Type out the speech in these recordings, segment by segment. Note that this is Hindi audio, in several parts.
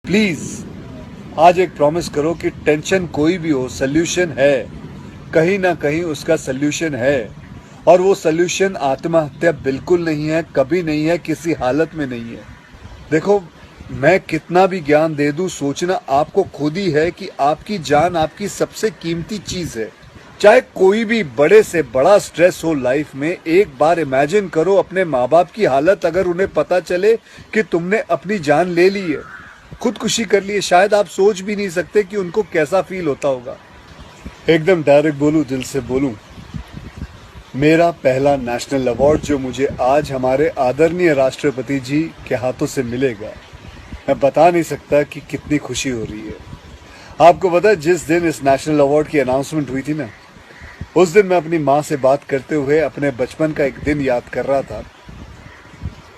प्लीज आज एक प्रॉमिस करो कि टेंशन कोई भी हो, सोल्यूशन है, कहीं ना कहीं उसका सोल्यूशन है। और वो सोल्यूशन आत्महत्या बिल्कुल नहीं है, कभी नहीं है, किसी हालत में नहीं है। देखो, मैं कितना भी ज्ञान दे दूं, सोचना आपको खुद ही है कि आपकी जान आपकी सबसे कीमती चीज है। चाहे कोई भी बड़े से बड़ा स्ट्रेस हो लाइफ में, एक बार इमेजिन करो अपने माँ बाप की हालत अगर उन्हें पता चले कि तुमने अपनी जान ले ली है, खुदकुशी कर ली है। शायद आप सोच भी नहीं सकते कि उनको कैसा फील होता होगा। एकदम डायरेक्ट बोलूं, दिल से बोलूं, मेरा पहला नेशनल अवार्ड जो मुझे आज हमारे आदरणीय राष्ट्रपति जी के हाथों से मिलेगा, मैं बता नहीं सकता कि कितनी खुशी हो रही है। आपको पता है, जिस दिन इस नेशनल अवार्ड की अनाउंसमेंट हुई थी ना, उस दिन मैं अपनी माँ से बात करते हुए अपने बचपन का एक दिन याद कर रहा था,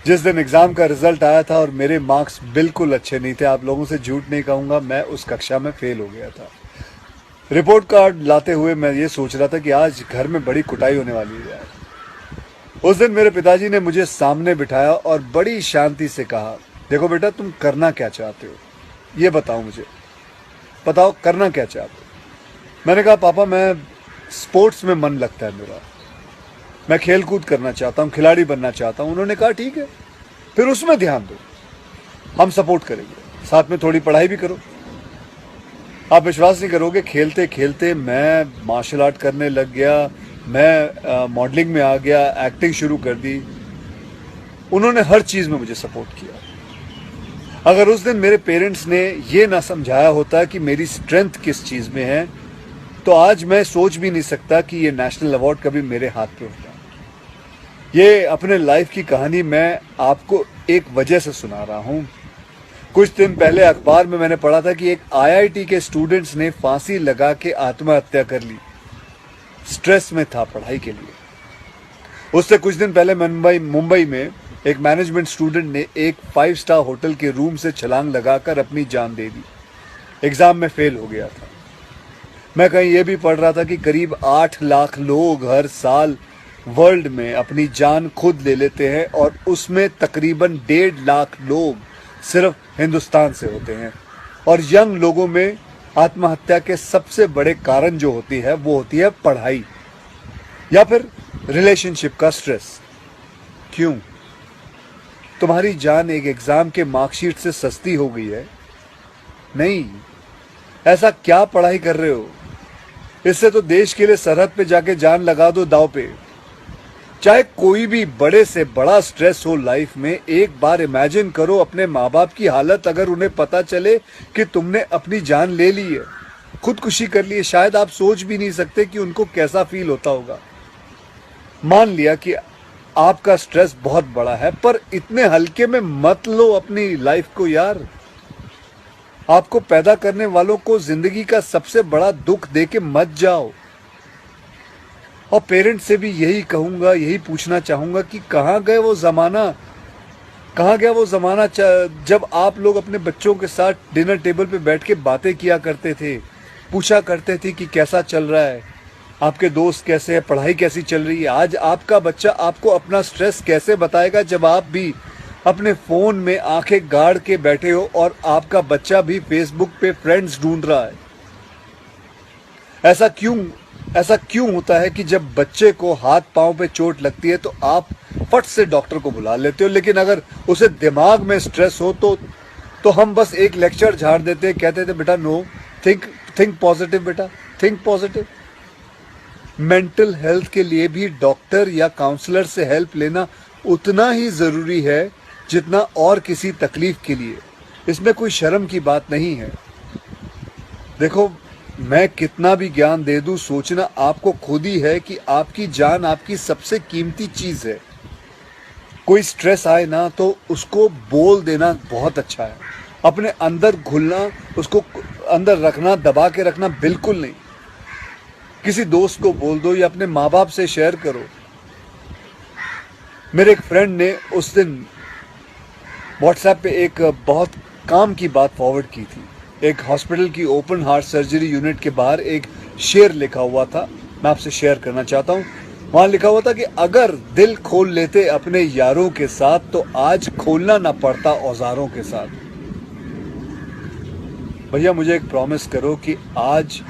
जिस दिन एग्जाम का रिजल्ट आया था और मेरे मार्क्स बिल्कुल अच्छे नहीं थे। आप लोगों से झूठ नहीं कहूंगा, मैं उस कक्षा में फेल हो गया था। रिपोर्ट कार्ड लाते हुए मैं ये सोच रहा था कि आज घर में बड़ी कुटाई होने वाली है यार। उस दिन मेरे पिताजी ने मुझे सामने बिठाया और बड़ी शांति से कहा, देखो बेटा, तुम करना क्या चाहते हो, ये बताओ मुझे, बताओ करना क्या चाहते हो। मैंने कहा, पापा मैं स्पोर्ट्स में मन लगता है मेरा, मैं खेल कूद करना चाहता हूँ, खिलाड़ी बनना चाहता हूँ। उन्होंने कहा, ठीक है, फिर उसमें ध्यान दो, हम सपोर्ट करेंगे, साथ में थोड़ी पढ़ाई भी करो। आप विश्वास नहीं करोगे, खेलते खेलते मैं मार्शल आर्ट करने लग गया, मैं मॉडलिंग में आ गया, एक्टिंग शुरू कर दी। उन्होंने हर चीज में मुझे सपोर्ट किया। अगर उस दिन मेरे पेरेंट्स ने ये ना समझाया होता कि मेरी स्ट्रेंथ किस चीज में है, तो आज मैं सोच भी नहीं सकता कि ये नेशनल अवार्ड कभी मेरे हाथ पे होता। ये अपने लाइफ की कहानी मैं आपको एक वजह से सुना रहा हूं। कुछ दिन पहले अखबार में मैंने पढ़ा था कि एक आईआईटी के स्टूडेंट्स ने फांसी लगा के आत्महत्या कर ली, स्ट्रेस में था पढ़ाई के लिए। उससे कुछ दिन पहले मुंबई में एक मैनेजमेंट स्टूडेंट ने एक 5 स्टार होटल के रूम से छलांग लगाकर अपनी जान दे दी, एग्जाम में फेल हो गया था। मैं कहीं ये भी पढ़ रहा था कि करीब 8 लाख लोग हर साल वर्ल्ड में अपनी जान खुद ले लेते हैं और उसमें तकरीबन 1.5 लाख लोग सिर्फ हिंदुस्तान से होते हैं। और यंग लोगों में आत्महत्या के सबसे बड़े कारण जो होती है वो होती है पढ़ाई या फिर रिलेशनशिप का स्ट्रेस। क्यों? तुम्हारी जान एक एग्जाम के मार्कशीट से सस्ती हो गई है? नहीं। ऐसा क्या पढ़ाई कर रहे हो? इससे तो देश के लिए सरहद पे जाके जान लगा दो दांव पे। चाहे कोई भी बड़े से बड़ा स्ट्रेस हो लाइफ में, एक बार इमेजिन करो अपने माँ बाप की हालत अगर उन्हें पता चले कि तुमने अपनी जान ले ली है, खुदकुशी कर ली है। शायद आप सोच भी नहीं सकते कि उनको कैसा फील होता होगा। मान लिया कि आपका स्ट्रेस बहुत बड़ा है, पर इतने हल्के में मत लो अपनी लाइफ को यार। आपको पैदा करने वालों को जिंदगी का सबसे बड़ा दुख दे के मत जाओ। और पेरेंट्स से भी यही कहूंगा, यही पूछना चाहूंगा कि कहाँ गए वो जमाना, कहाँ गया वो जमाना जब आप लोग अपने बच्चों के साथ डिनर टेबल पे बैठ के बातें किया करते थे, पूछा करते थे कि कैसा चल रहा है, आपके दोस्त कैसे हैं, पढ़ाई कैसी चल रही है। आज आपका बच्चा आपको अपना स्ट्रेस कैसे बताएगा जब आप भी अपने फोन में आंखें गाड़ के बैठे हो और आपका बच्चा भी फेसबुक पे फ्रेंड्स ढूंढ रहा है। ऐसा क्यों होता है कि जब बच्चे को हाथ पांव पे चोट लगती है तो आप फट से डॉक्टर को बुला लेते हो, लेकिन अगर उसे दिमाग में स्ट्रेस हो तो हम बस एक लेक्चर झाड़ देते, कहते थे बेटा नो, थिंक पॉजिटिव बेटा, थिंक पॉजिटिव। मेंटल हेल्थ के लिए भी डॉक्टर या काउंसलर से हेल्प लेना उतना ही जरूरी है जितना और किसी तकलीफ के लिए। इसमें कोई शर्म की बात नहीं है। देखो, मैं कितना भी ज्ञान दे दूं, सोचना आपको खुद ही है कि आपकी जान आपकी सबसे कीमती चीज है। कोई स्ट्रेस आए ना तो उसको बोल देना बहुत अच्छा है। अपने अंदर घुलना, उसको अंदर रखना, दबा के रखना बिल्कुल नहीं। किसी दोस्त को बोल दो या अपने माँ बाप से शेयर करो। मेरे एक फ्रेंड ने उस दिन व्हाट्सएप पे एक बहुत काम की बात फॉरवर्ड की थी। एक हॉस्पिटल की ओपन हार्ट सर्जरी यूनिट के बाहर एक शेर लिखा हुआ था, मैं आपसे शेयर करना चाहता हूँ। वहां लिखा हुआ था कि अगर दिल खोल लेते अपने यारों के साथ तो आज खोलना ना पड़ता औजारों के साथ। भैया मुझे एक प्रॉमिस करो कि आज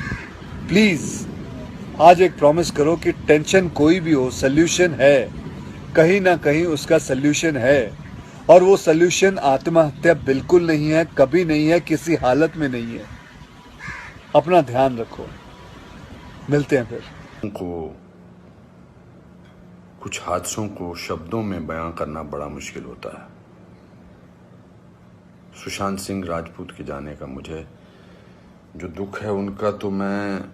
प्लीज आज एक प्रॉमिस करो कि टेंशन कोई भी हो सल्यूशन है, कहीं ना कहीं उसका सल्यूशन है और वो सल्यूशन आत्महत्या बिल्कुल नहीं है, कभी नहीं है, किसी हालत में नहीं है। अपना ध्यान रखो, मिलते हैं फिर। को कुछ हादसों को शब्दों में बयां करना बड़ा मुश्किल होता है। सुशांत सिंह राजपूत के जाने का मुझे जो दुख है उनका, तो मैं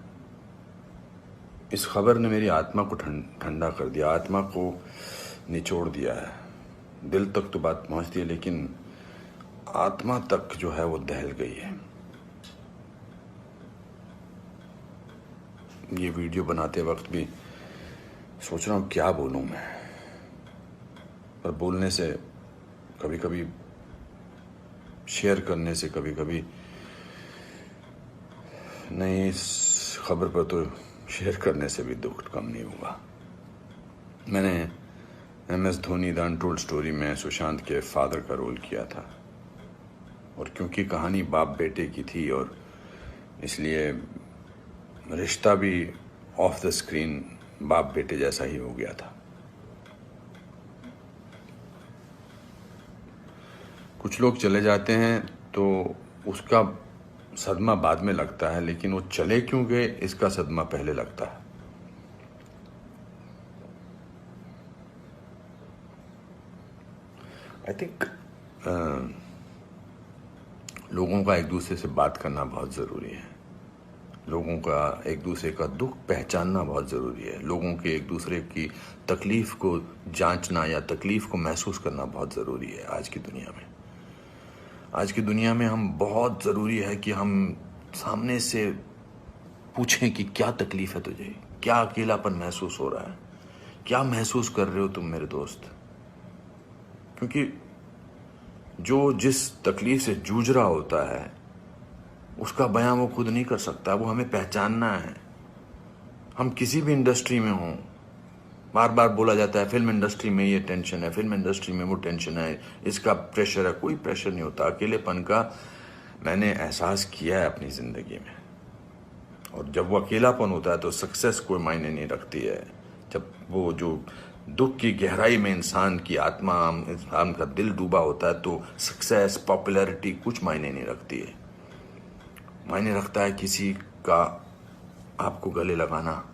इस खबर ने मेरी आत्मा को ठंडा कर दिया, आत्मा को निचोड़ दिया है। दिल तक तो बात पहुंचती है लेकिन आत्मा तक जो है वो दहल गई है। ये वीडियो बनाते वक्त भी सोच रहा हूँ क्या बोलूँ मैं, पर बोलने से कभी कभी, शेयर करने से कभी कभी नहीं, इस खबर पर तो शेयर करने से भी दुख कम नहीं हुआ। मैंने MS Dhoni the untold story में सुशांत के फादर का रोल किया था और क्योंकि कहानी बाप बेटे की थी और इसलिए रिश्ता भी ऑफ द स्क्रीन बाप बेटे जैसा ही हो गया था। कुछ लोग चले जाते हैं तो उसका सदमा बाद में लगता है, लेकिन वो चले क्यों गए इसका सदमा पहले लगता है। आई थिंक लोगों का एक दूसरे से बात करना बहुत ज़रूरी है। लोगों का एक दूसरे का दुख पहचानना बहुत ज़रूरी है। लोगों के एक दूसरे की तकलीफ़ को जांचना या तकलीफ़ को महसूस करना बहुत ज़रूरी है आज की दुनिया में। आज की दुनिया में हम बहुत ज़रूरी है कि हम सामने से पूछें कि क्या तकलीफ़ है तुझे, क्या अकेलापन महसूस हो रहा है, क्या महसूस कर रहे हो तुम मेरे दोस्त। क्योंकि जो जिस तकलीफ़ से जूझ रहा होता है उसका बयां वो खुद नहीं कर सकता, वो हमें पहचानना है। हम किसी भी इंडस्ट्री में हों, बार बार बोला जाता है फिल्म इंडस्ट्री में ये टेंशन है, फिल्म इंडस्ट्री में वो टेंशन है, इसका प्रेशर है। कोई प्रेशर नहीं होता। अकेलेपन का मैंने एहसास किया है अपनी ज़िंदगी में, और जब वो अकेलापन होता है तो सक्सेस कोई मायने नहीं रखती है। जब वो जो दुख की गहराई में इंसान की आत्मा, इंसान का दिल डूबा होता है तो सक्सेस, पॉपुलैरिटी कुछ मायने नहीं रखती है। मायने रखता है किसी का आपको गले लगाना,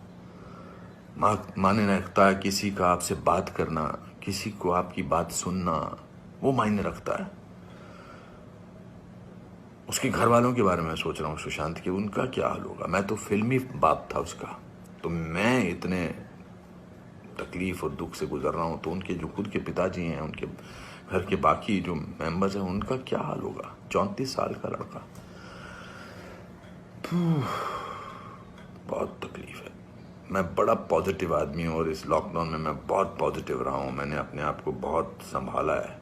मायने रखता है किसी का आपसे बात करना, किसी को आपकी बात सुनना, वो मायने रखता है। उसके घर वालों के बारे में सोच रहा हूँ सुशांत के, उनका क्या हाल होगा। मैं तो फिल्मी बाप था उसका, तो मैं इतने तकलीफ और दुख से गुजर रहा हूँ, तो उनके जो खुद के पिताजी हैं, उनके घर के बाकी जो मेंबर्स हैं, उनका क्या हाल होगा। 34 साल का लड़का, बहुत तकलीफ है। मैं बड़ा पॉजिटिव आदमी हूँ और इस लॉकडाउन में मैं बहुत पॉजिटिव रहा हूँ। मैंने अपने आप को बहुत संभाला है,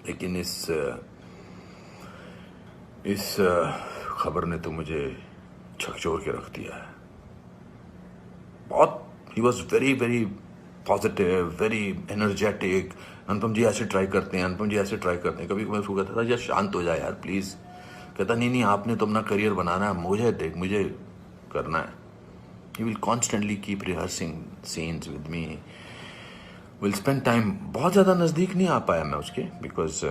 लेकिन इस खबर ने तो मुझे झकझोर के रख दिया है। बहुत ही was very very positive, very energetic. Anupam ji ऐसे ट्राई करते हैं, अनुपम जी ऐसे ट्राई करते हैं। कभी मैं उसको कहता था यार शांत हो जाए यार प्लीज़। कहता नहीं आपने तो अपना करियर बनाना है, मुझे करना है। He will constantly keep rehearsing scenes with me. Will spend time. बहुत ज़्यादा नज़दीक नहीं आ पाया मैं उसके, because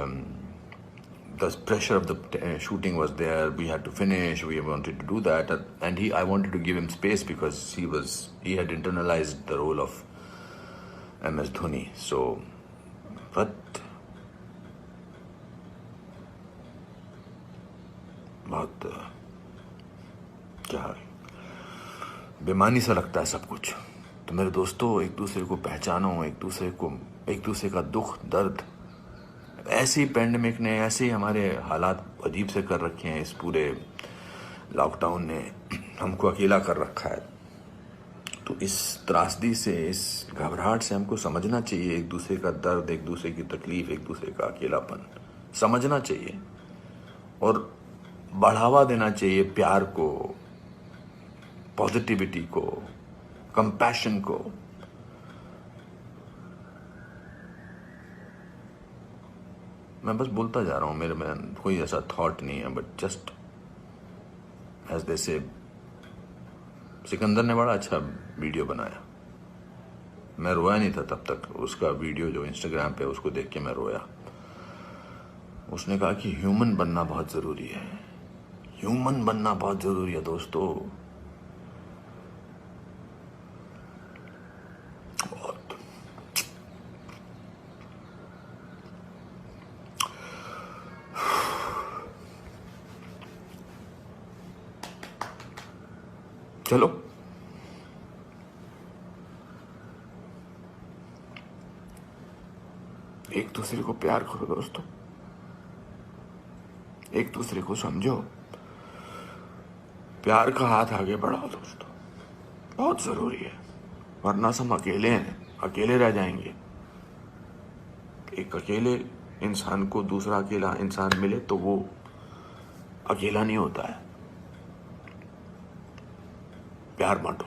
the pressure of the shooting was there. We had to finish. We wanted to do that, and I wanted to give him space because he had internalized the role of MS Dhoni. So, but बहुत क्या बेमानी सा लगता है सब कुछ। तो मेरे दोस्तों, एक दूसरे को पहचानो, एक दूसरे का दुख दर्द। ऐसे ही पैंडेमिक ने, ऐसे ही हमारे हालात अजीब से कर रखे हैं। इस पूरे लॉकडाउन ने हमको अकेला कर रखा है। तो इस त्रासदी से, इस घबराहट से हमको समझना चाहिए एक दूसरे का दर्द, एक दूसरे की तकलीफ, एक दूसरे का अकेलापन समझना चाहिए और बढ़ावा देना चाहिए प्यार को, पॉजिटिविटी को, कंपैशन को। मैं बस बोलता जा रहा हूँ, मेरे में कोई ऐसा थॉट नहीं है, बट जस्ट एज दे से सिकंदर ने बड़ा अच्छा वीडियो बनाया। मैं रोया नहीं था तब तक, उसका वीडियो जो इंस्टाग्राम पे उसको देख के मैं रोया। उसने कहा कि ह्यूमन बनना बहुत जरूरी है, ह्यूमन बनना बहुत जरूरी है दोस्तों। बहुत चलो एक दूसरे को प्यार करो दोस्तों, एक दूसरे को समझो, प्यार का हाथ आगे बढ़ाओ दोस्तों, बहुत जरूरी है। वरना हम अकेले हैं, अकेले रह जाएंगे। एक अकेले इंसान को दूसरा अकेला इंसान मिले तो वो अकेला नहीं होता है। प्यार बांटो।